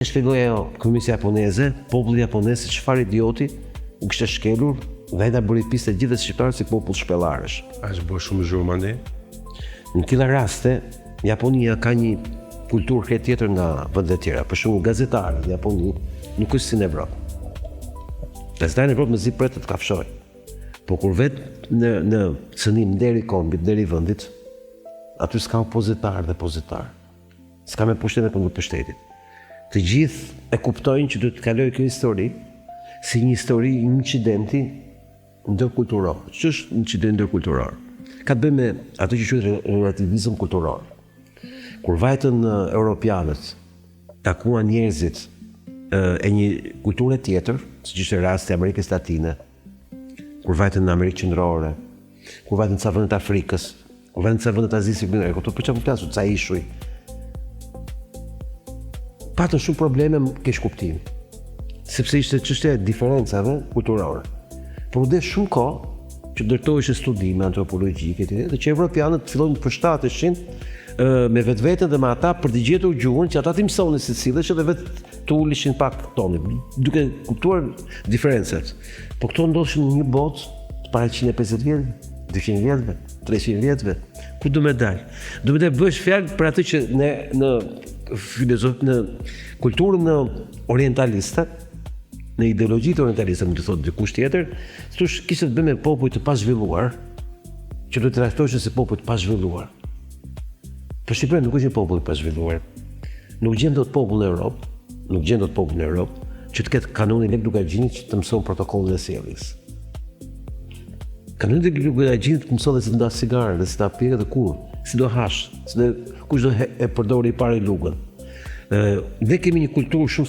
Shpjegoi ajo Komisja Japoneze, populli japonez se çfarë idioti u kishte shkelur dhe ai ta bëri pistë gjithë shqiptarët si popull shpellarësh. A është bërë shumë zhurmë ande? Në këto raste, Japonia ka një kulturë krejt tjetër nga vendet e tjera. Për shembull, gazetarët në Japoni nuk është si në Evropë. Gazetari në Evropë mezi pret të kafshoj. Po kur vetë në cënim deri kombit, deri vendit, aty s'ka opozitar dhe pozitar. S'ka me pushtet e kundër pushtetit. Të gjithë e kuptojnë që duhet të kalojë kjo histori si një histori, një incidenti ndërkulturor. Ç'është incident ndërkulturor? Ka të bëjë me ato që quhet relativizëm kulturor. Kur vajtën europianët takuan njerëzit e një kulture tjetër, siç ishte rasti i Amerikës Latine, kur vajtën në Amerikë Qendrore, kur vajtën ca vende të Afrikës, kur vajtën ca vende të Azisë Veriut, këto për çfarë flasu, ca ishuj. Patën shumë probleme më keq kuptim, sepse ishte çështja e diferencave kulturore. Por u dhe shumë kohë që ndërtoheshin studime antropologjike dhe që evropianët fillojnë të përshtateshin me vetveten dhe me ata për të gjetur gjuhën që ata të mësonin se sillesh edhe vetë të ulishin pak tonin, duke kuptuar diferencat. Po këto ndodhin në një botë para 150 vjetëve, 200 vjetëve, 300 vjetëve. Ku do më dal? Do më të bësh fjalë për atë që në në kulturën orientaliste, në ideologjitë orientaliste, më të thotë dikush tjetër, thosh kishte të bëjë me popull të pazhvilluar, që do të trajtoheshin si popull të pazhvilluar. Për Shqipërinë nuk është një popull i pazhvilluar. Nuk gjen dot popull në Europë, që të ketë kanonin e Lugagjinit që të mëson protokollin e sjelljes. Kanoni e Lugagjinit të mëson se të ndas cigare, se ta pirë dhe kur, si do hash, kush do e përdori i parë lugën. Ne kemi një kulturë shumë